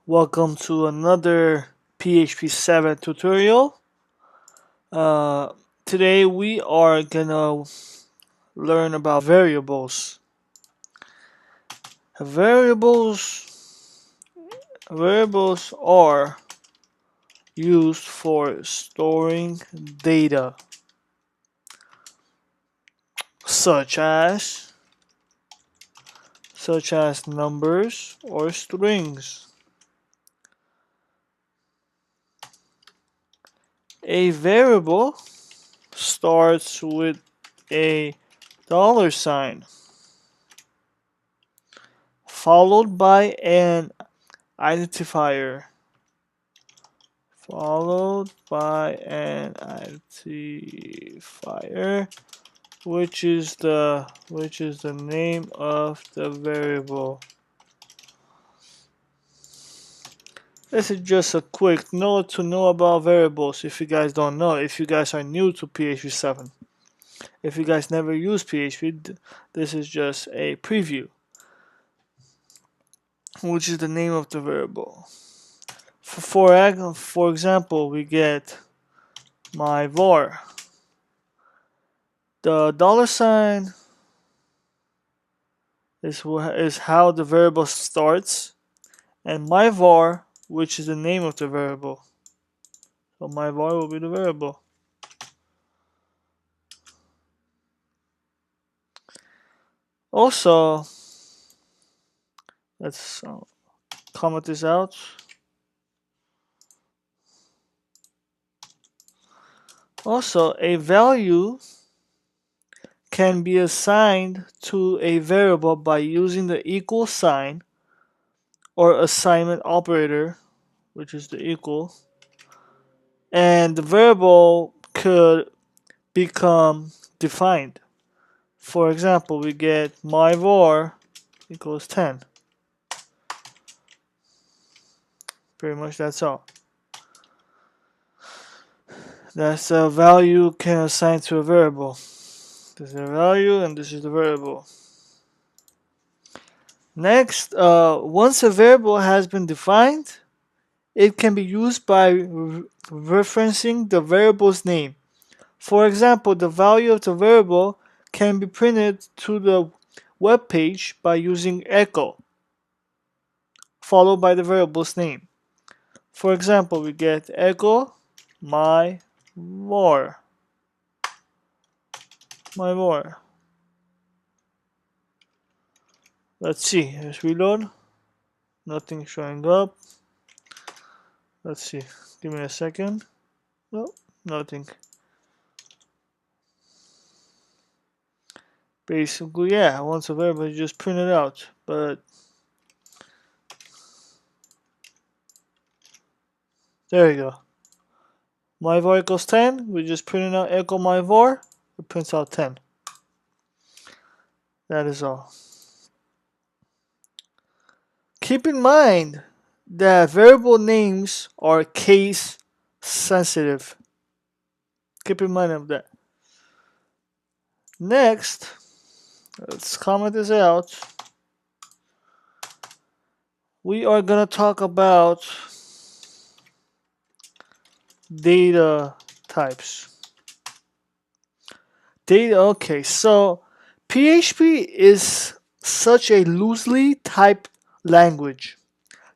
Welcome to another PHP 7 tutorial. Uh, Today we are gonna learn about variables. Variables variables are used for storing data, such as numbers or strings. A variable starts with a $sign followed by an identifier which is the name of the variable. This is just a quick note to know about variables if you guys don't know, if you guys are new to PHP 7. If you guys never use PHP, this is just a preview, which is the name of the variable. For example, we get my var. The $sign is how the variable starts, and my var, which is the name of the variable. So my var will be the variable. Also, let's comment this out. Also, a value can be assigned to a variable by using the equal sign or assignment operator, which is the equal, and the variable could become defined. For example, we get my var equals 10. Pretty much that's all. That's a value can assign to a variable. This is the value and this is the variable. Next, once a variable has been defined, it can be used by referencing the variable's name. For example, the value of the variable can be printed to the web page by using echo, followed by the variable's name. For example, we get echo my var. Let's see. Let's reload. Nothing showing up. Let's see. Give me a second. No, nothing. Basically, yeah, once a variable is just print it out, but there you go. My var equals 10. We just printed out echo my var. It prints out 10. That is all. Keep in mind that variable names are case sensitive. Keep in mind of that. Next, let's comment this out. We are gonna talk about data types. Okay, so PHP is such a loosely typed language.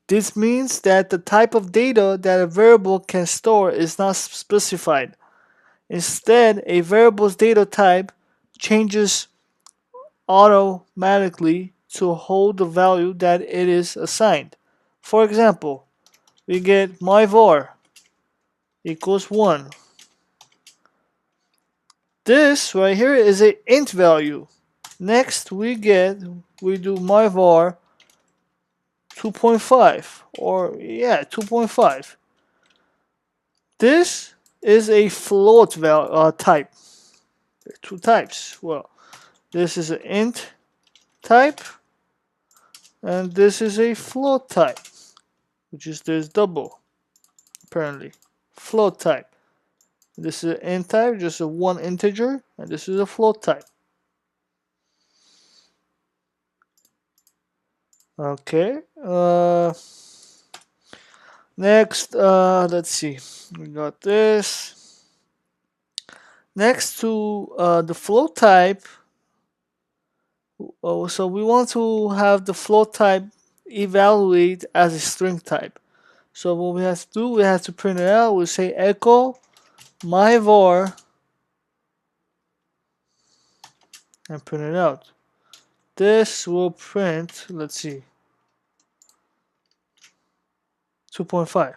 This means that the type of data that a variable can store is not specified. Instead, a variable's data type changes automatically to hold the value that it is assigned. For example, we get my var equals 1. This right here is an int value. Next we do my var 2.5 or 2.5. This is a float type. There are two types. Well, this is an int type and this is a float type, which is this double apparently. Float type. This is an int type, just a one integer, and this is a float type. Okay. Next, let's see. We got this. Next to the float type, so we want to have the float type evaluate as a string type. So what we have to do, we have to print it out. We'll say echo my var and print it out. This will print, let's see, 2.5.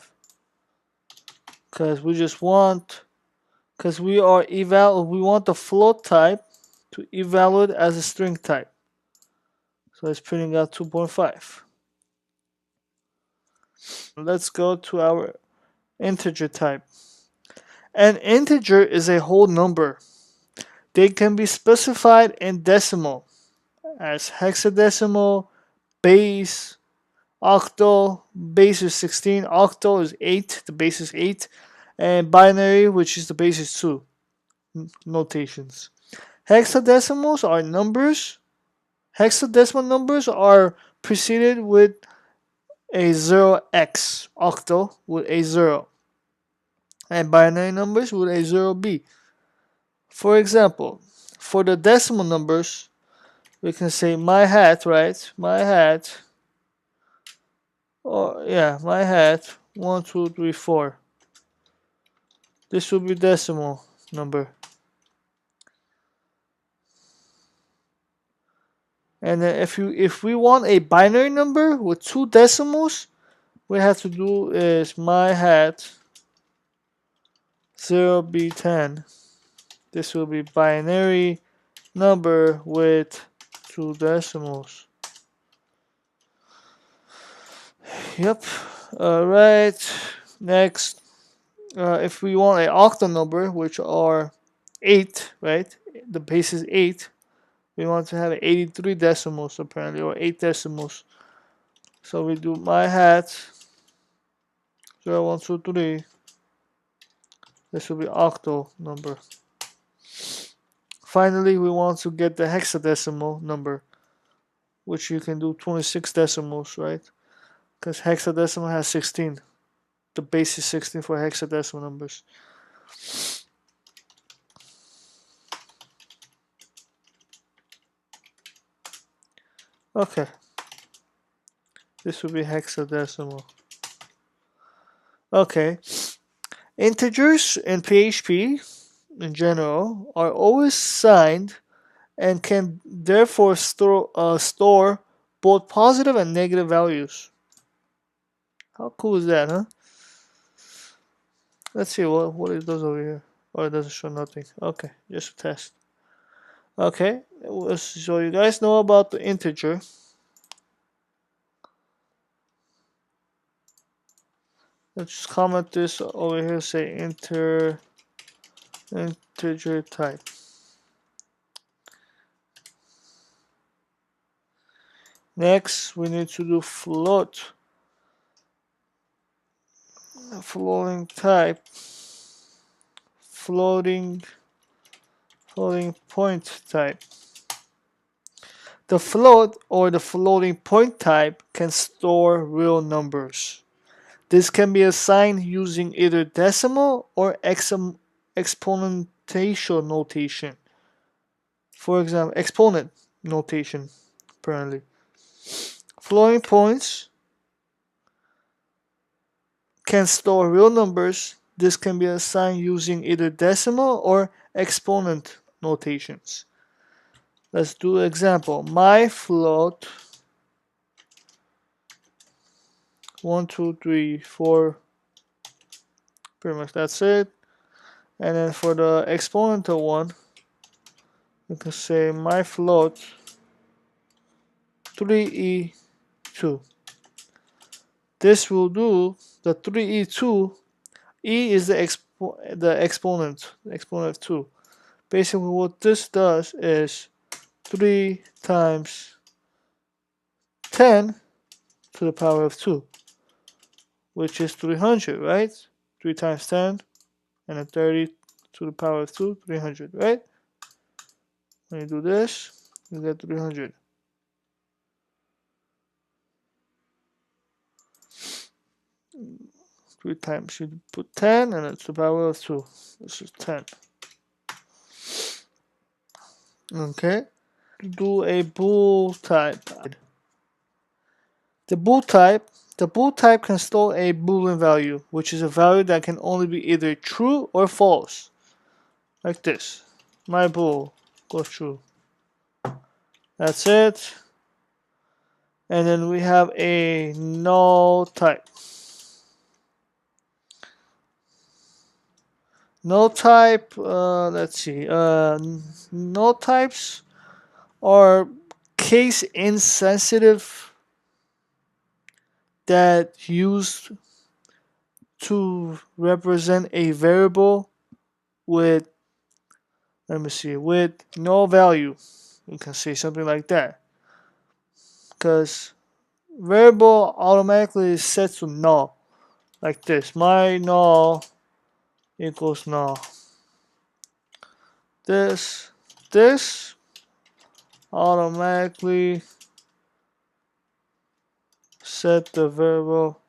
Because we just want, because we want the float type to evaluate as a string type. So it's printing out 2.5. Let's go to our integer type. An integer is a whole number. They can be specified in decimal as hexadecimal, base, octal. Base is 16, octal is 8, the base is 8, and binary, which is the base is 2. Notations. Hexadecimals are numbers. Hexadecimal numbers are preceded with a 0x, octal with a 0, and binary numbers with a 0b. For example, for the decimal numbers, we can say my hat, right? My hat, or yeah, my hat, 1, 2, 3, 4. This will be decimal number. And then if we want a binary number with 2 decimals, we have to do is my hat 0b10. This will be binary number with 2 decimals. Yep. Alright. Next, if we want an octal number, which are 8, right? The base is 8. We want to have 83 decimals apparently, or 8 decimals. So we do my hat 0, 1, 2, 3. This will be octal number. Finally, we want to get the hexadecimal number, which you can do 26 decimals, right? Because hexadecimal has 16. The base is 16 for hexadecimal numbers. Okay. This will be hexadecimal. Okay. Integers in PHP in general are always signed and can therefore store both positive and negative values. How cool is that, huh? Let's see what it does over here. Or it doesn't show nothing. Okay, just a test. Okay, so you guys know about the integer. Let's just comment this over here, say integer type. Next, we need to do floating type, floating point type. The float or the floating point type can store real numbers. This can be assigned using either decimal or exponential notation. For example, exponent notation, apparently. Floating points can store real numbers. This can be assigned using either decimal or exponent notations. Let's do an example. My float 1, 2, 3, 4. Pretty much that's it. And then for the exponential one, you can say my float 3e2. This will do the 3e2. E is the exponent of 2. Basically what this does is 3 times 10 to the power of 2, which is 300, right? 3 times 10 and then 30 to the power of 2, 300, right? When you do this, you get 300. 3 times, you put 10, and it's the value of 2. This is 10. Okay. Do a bool type. The bool type can store a boolean value, which is a value that can only be either true or false. Like this. My bool goes true. That's it. And then we have a null type. Null type, let's see. Null types are case insensitive that used to represent a variable with, let me see, with no value. You can say something like that. Because variable automatically is set to null. Like this. My null equals null. This automatically set the variable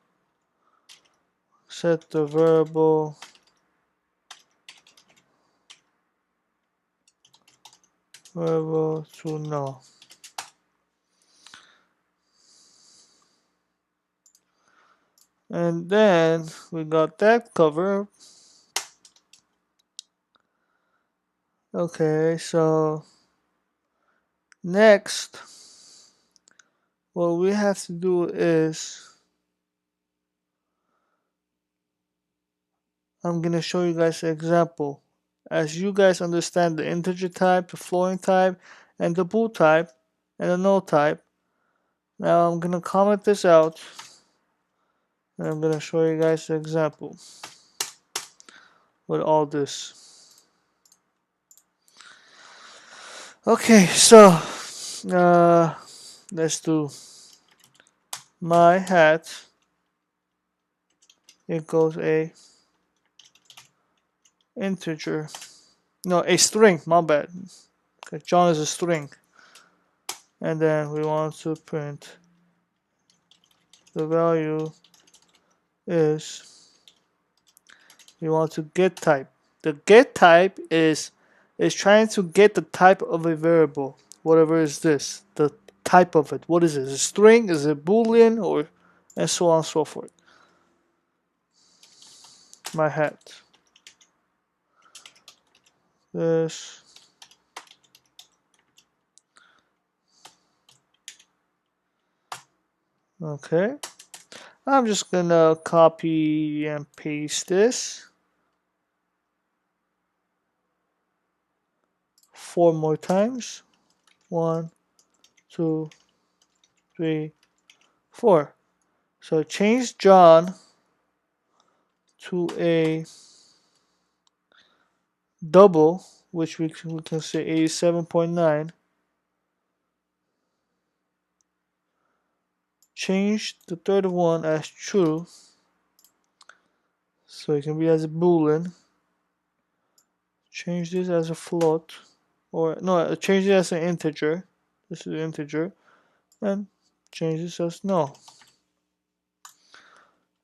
to null. And then we got that covered. Okay, so next what we have to do is I'm gonna show you guys an example. As you guys understand the integer type, the floating type, and the bool type, and the null type. Now I'm gonna comment this out, and I'm gonna show you guys an example with all this. Okay, so let's do my hat equals a integer. No, a string, my bad. Okay, John is a string. And then we want to print the value is, we want to get type. The get type is trying to get the type of a variable. Whatever is this, the type of it. What is it? Is it a string? Is it Boolean? Or and so on and so forth. My hat. This. Okay. I'm just gonna copy and paste this 4 more times. 1, 2, 3, 4. So change John to a double, which we can say 87.9. Change the third one as true, so it can be as a boolean. Change this as a float, or no, change it as an integer. This is an integer, and change this as null.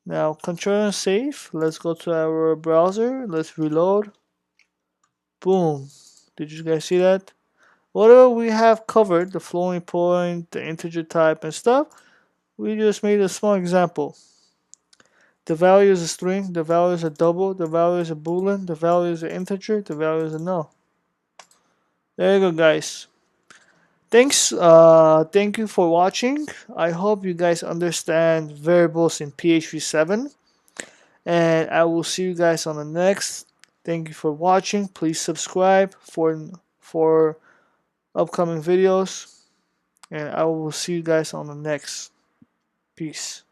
Now control and save. Let's go to our browser. Let's reload. Boom. Did you guys see that? Whatever we have covered, the floating point, the integer type and stuff, we just made a small example. The value is a string, the value is a double, the value is a boolean, the value is an integer, the value is a null. There you go, guys. Thanks. Thank you for watching. I hope you guys understand variables in PHP 7. And I will see you guys on the next. Thank you for watching. Please subscribe for upcoming videos. And I will see you guys on the next. Peace.